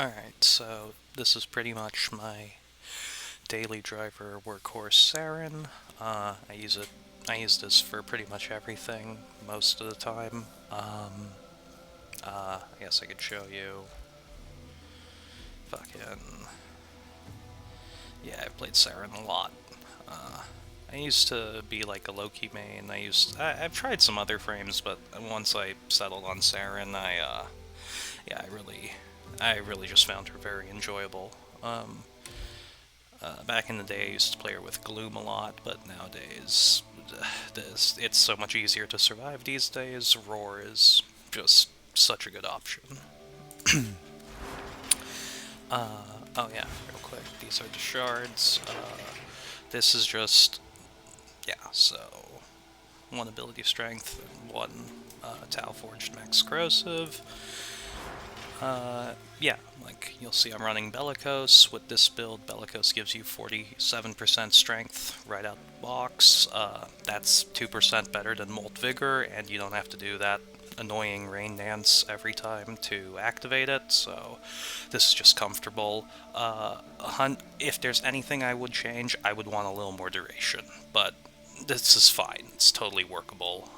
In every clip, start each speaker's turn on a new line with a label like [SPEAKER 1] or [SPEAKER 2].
[SPEAKER 1] Alright, so this is pretty much my daily driver workhorse Saryn. I use this for pretty much everything most of the time. I guess I could show you. Fucking. Yeah, I've played Saryn a lot. I used to be like a Loki main. I've tried some other frames, but once I settled on Saryn, yeah, I really just found her very enjoyable. Back in the day, I used to play her with Gloom a lot, but nowadays, it's so much easier to survive these days. Roar is just such a good option. Oh yeah, real quick, these are the shards. This is just, yeah, so one ability strength and one Tau Forged Max Corrosive. Yeah, like you'll see I'm running Bellicose. With this build, Bellicose gives you 47% strength right out the box. That's 2% better than Molt Vigor, and you don't have to do that annoying rain dance every time to activate it, so this is just comfortable. If there's anything I would change, I would want a little more duration, but this is fine. It's totally workable.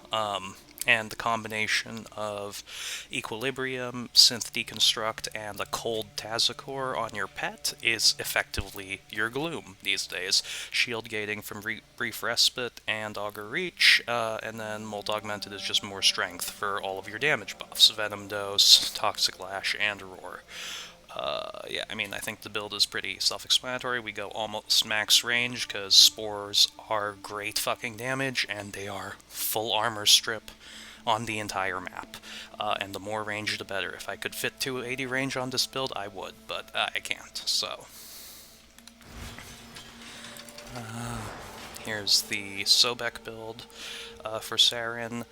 [SPEAKER 1] And the combination of Equilibrium, Synth Deconstruct, and a Cold Tazakor on your pet is effectively your Gloom these days. Shield gating from Brief Respite and Augur Reach, and then Molt Augmented is just more strength for all of your damage buffs. Venom Dose, Toxic Lash, and Roar. Yeah, I mean, I think the build is pretty self-explanatory. We go almost max range, because Spores are great fucking damage, and they are full armor strip on the entire map. And the more range, the better. If I could fit 280 range on this build, I would, but I can't, so. Here's the Sobek build for Saryn.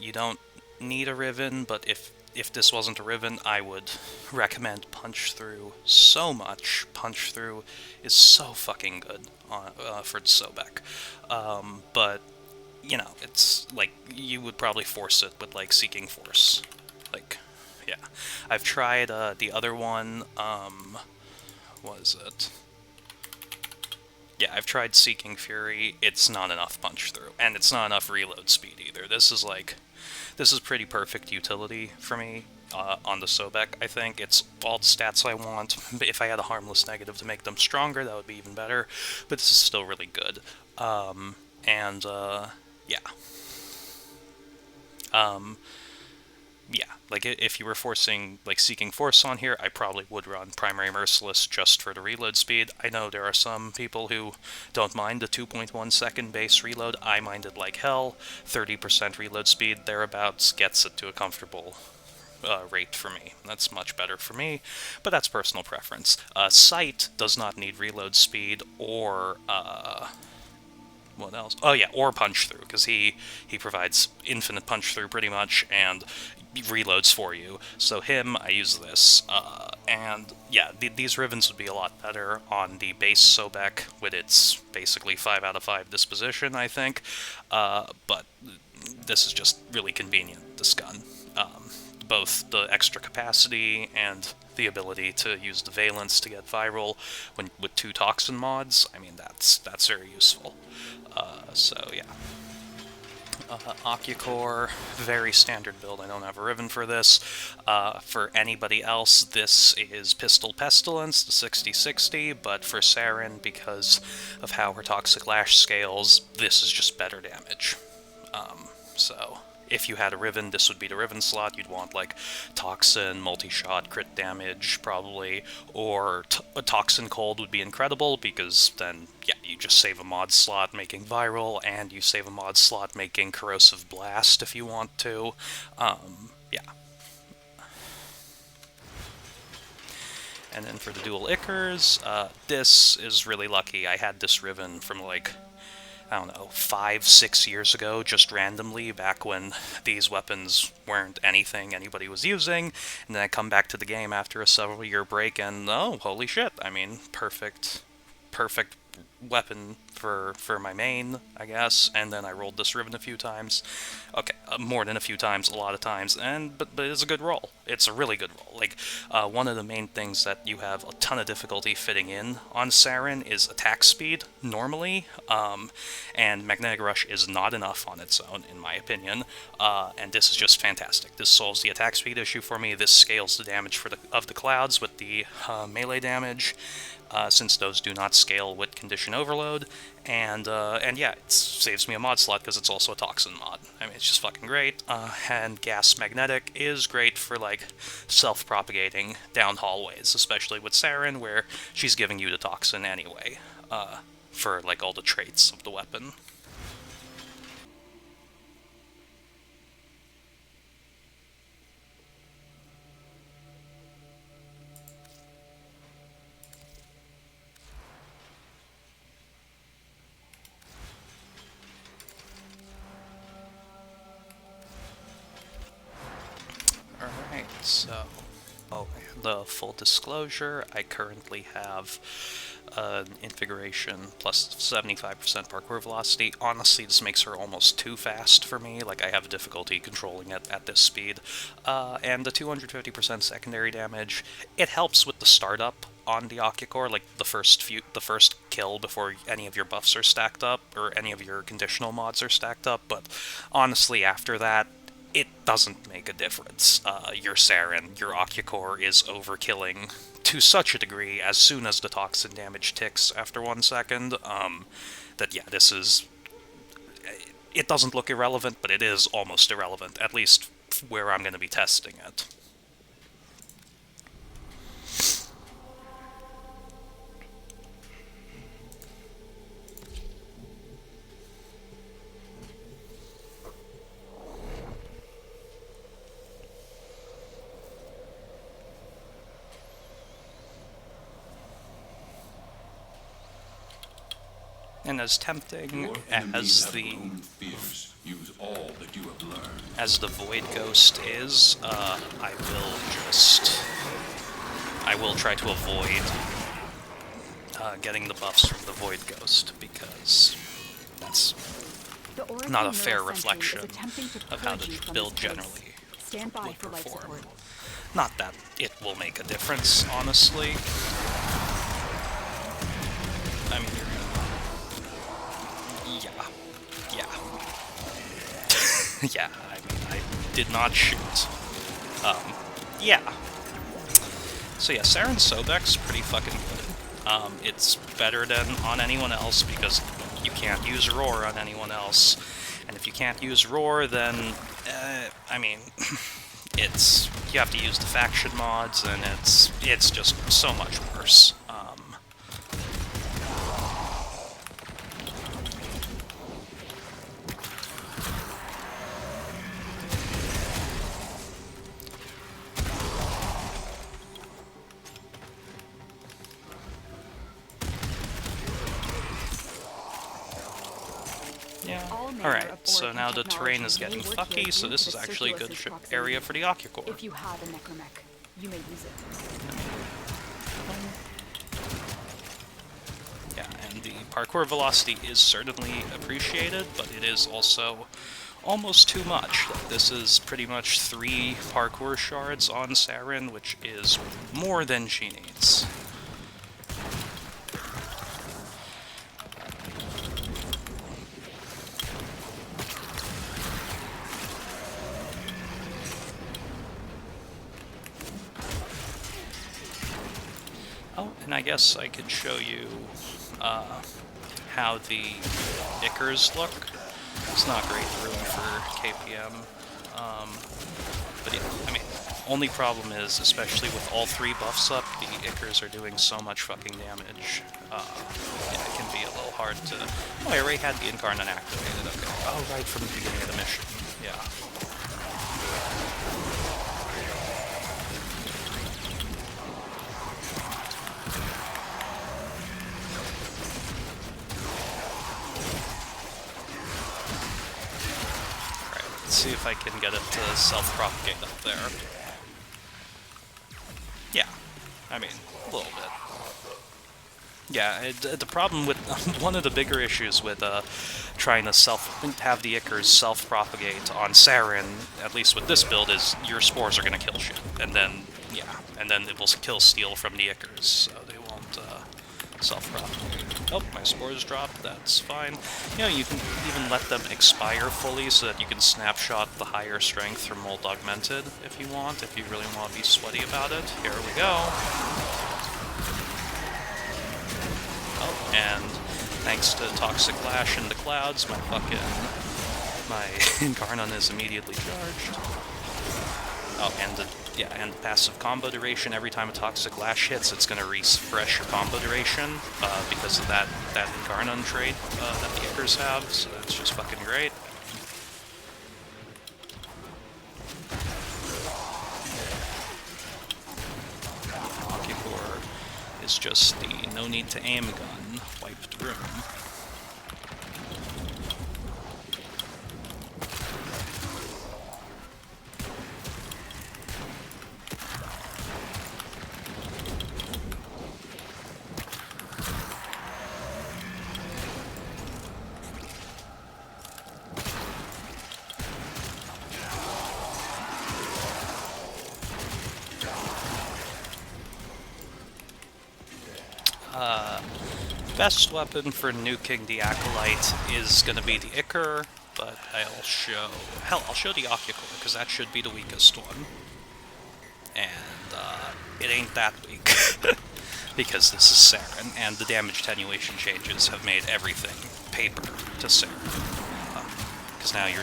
[SPEAKER 1] You don't need a Riven, but if this wasn't a Riven, I would recommend Punch Through so much. Punch Through is so fucking good for the Sobek. But, you know, it's like, you would probably force it with, like, Seeking Force. Like, yeah. I've tried the other one, what is it? Yeah, I've tried Seeking Fury. It's not enough punch through, and it's not enough reload speed either. This is pretty perfect utility for me on the Sobek, I think. It's all the stats I want. If I had a harmless negative to make them stronger, that would be even better, but this is still really good. Yeah. Yeah, like, if you were forcing, like, Seeking Force on here, I probably would run Primary Merciless just for the reload speed. I know there are some people who don't mind the 2.1 second base reload. I mind it like hell. 30% reload speed, thereabouts, gets it to a comfortable rate for me. That's much better for me, but that's personal preference. Cyte does not need reload speed or, what else? Oh yeah, or punch through, because he provides infinite punch through pretty much, and reloads for you. So him, I use this. And yeah, these Rivens would be a lot better on the base Sobek, with its basically 5 out of 5 disposition, I think. But this is just really convenient, this gun. Both the extra capacity and the ability to use the Valence to get viral with 2 Toxin mods, I mean, that's very useful. So yeah. Ocucor, very standard build. I don't have a Riven for this. For anybody else, this is Pistol Pestilence, the 60/60, but for Saryn, because of how her Toxic Lash scales, this is just better damage. So if you had a Riven, this would be the Riven slot. You'd want, like, Toxin, multi-shot, crit damage, probably, or a Toxin Cold would be incredible, because then, yeah, you just save a mod slot making Viral, and you save a mod slot making Corrosive Blast if you want to. Yeah. And then for the dual Ichors, this is really lucky. I had this Riven from, like, I don't know, 5-6 years ago, just randomly, back when these weapons weren't anything anybody was using, and then I come back to the game after a several-year break, and oh, holy shit, I mean, perfect weapon for my main, I guess, and then I rolled this ribbon a few times. Okay, more than a few times, a lot of times, but it's a good roll. It's a really good roll. Like, one of the main things that you have a ton of difficulty fitting in on Saryn is attack speed, normally, and Magnetic Rush is not enough on its own, in my opinion, and this is just fantastic. This solves the attack speed issue for me. This scales the damage of the clouds with the melee damage, since those do not scale with Condition Overload, and yeah, it saves me a mod slot because it's also a Toxin mod. I mean, it's just fucking great, and Gas Magnetic is great for, like, self-propagating down hallways, especially with Saryn, where she's giving you the Toxin anyway, for, like, all the traits of the weapon. Alright, so, the full disclosure, I currently have Invigoration plus 75% parkour velocity. Honestly, this makes her almost too fast for me. Like, I have difficulty controlling it at this speed. And the 250% secondary damage, it helps with the startup on the Ocucor, like the first kill before any of your buffs are stacked up, or any of your conditional mods are stacked up, but honestly, after that, it doesn't make a difference. Your Saryn, your Ocucor is overkilling to such a degree as soon as the toxin damage ticks after 1 second, that yeah, this is... It doesn't look irrelevant, but it is almost irrelevant, at least where I'm going to be testing it. And as tempting as the Void Ghost is, I will try to avoid getting the buffs from the Void Ghost, because that's not a fair reflection of how the build generally would perform. Not that it will make a difference, honestly. I mean, yeah, I mean, I did not shoot. Yeah. So yeah, Saryn Sobek's pretty fucking good. It's better than on anyone else because you can't use Roar on anyone else. And if you can't use Roar, then, I mean, you have to use the faction mods, and it's just so much worse. Alright, so now the terrain is getting fucky, so this is actually a good area for the Ocucor.
[SPEAKER 2] If you have a necromech, you may use it.
[SPEAKER 1] Yeah, and the parkour velocity is certainly appreciated, but it is also almost too much. This is pretty much 3 parkour shards on Saryn, which is more than she needs. Oh, and I guess I could show you how the Ichors look. It's not great room for KPM, but yeah, I mean, only problem is, especially with all 3 buffs up, the Ichors are doing so much fucking damage. Yeah, it can be a little hard to... Oh, I already had the Incarnate activated, okay. Oh, right from the beginning of the mission, yeah. See if I can get it to self-propagate up there. Yeah, I mean, a little bit. Yeah, the problem with one of the bigger issues with trying to have the Ichors self-propagate on Saryn, at least with this build, is your spores are going to kill shit, and then it will kill steel from the Ichors, so they won't self-propagate. Oh, my spores dropped. That's fine. You know, you can even let them expire fully so that you can snapshot the higher strength from Molt Augmented if you want, if you really want to be sweaty about it. Here we go. Oh, and thanks to Toxic Lash in the clouds, my Incarnon is immediately charged. Oh, and the passive combo duration. Every time a Toxic Lash hits, it's going to refresh your combo duration because of that Incarnon trait that the Ichors have. So that's just fucking great. Ocucor is just the no need to aim gun wiped room. Best weapon for nuking the Acolyte is going to be the Ichor, but I'll show the Ocucor, because that should be the weakest one. And it ain't that weak, because this is Saryn, and the damage attenuation changes have made everything paper to Saryn. Because now your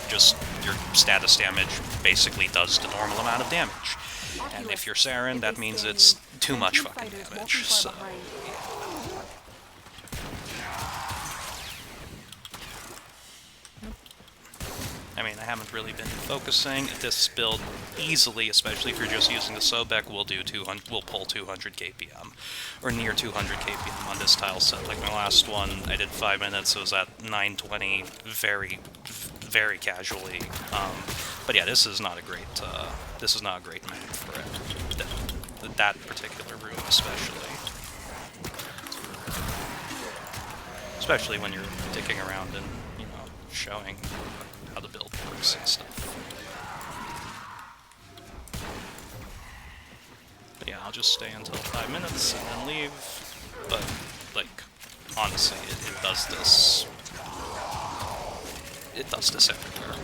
[SPEAKER 1] status damage basically does the normal amount of damage. And if you're Saryn, that means it's too much fucking damage, so... I mean, I haven't really been focusing. This build easily, especially if you're just using the Sobek, will pull 200 KPM, or near 200 KPM on this tile set. Like my last one, I did 5 minutes. It was at 920, very, very casually. But yeah, this is not a great map for it. That particular room, especially when you're dicking around and showing how the build works and stuff. But yeah, I'll just stay until 5 minutes and then leave. But, like, honestly, it does this. It does this everywhere.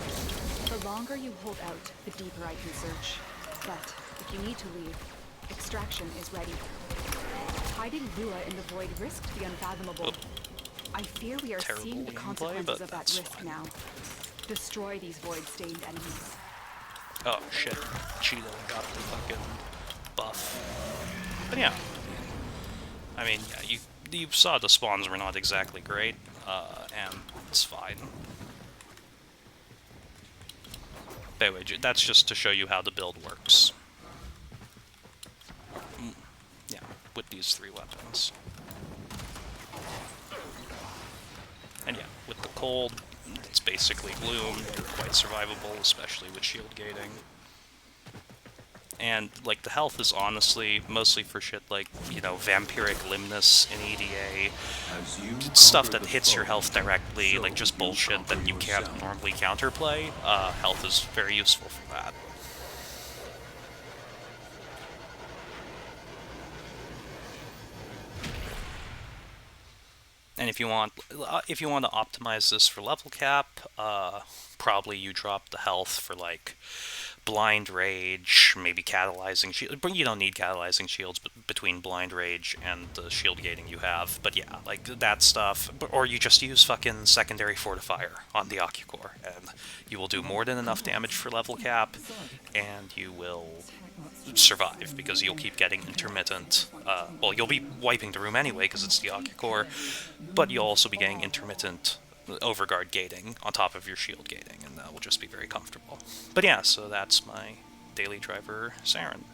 [SPEAKER 2] The longer you hold out, the deeper I can search. But if you need to leave, extraction is ready. Hiding Lua in the void risked the unfathomable. I fear we are seeing the consequences of that risk now. Destroy these void-stained enemies.
[SPEAKER 1] Oh shit, Cheetah got the fucking buff. But yeah, I mean, yeah, you saw the spawns were not exactly great, and it's fine. But anyway, that's just to show you how the build works. Yeah, with these 3 weapons. And yeah, with the cold, it's basically Gloom. You're quite survivable, especially with shield gating. And, like, the health is honestly mostly for shit like, vampiric limnus in EDA. Stuff that hits your health directly, like just bullshit that you can't normally counterplay. Health is very useful for that. And if you want to optimize this for level cap, probably you drop the health for like blind rage, maybe catalyzing shield. But you don't need catalyzing shields between blind rage and the shield gating you have. But yeah, like that stuff. Or you just use fucking secondary Fortifier on the Ocucor, and you will do more than enough damage for level cap, and you will survive because you'll keep getting intermittent. Well, you'll be wiping the room anyway because it's the Ocucor, but you'll also be getting intermittent overguard gating on top of your shield gating, and that will just be very comfortable. But yeah, so that's my daily driver, Saryn.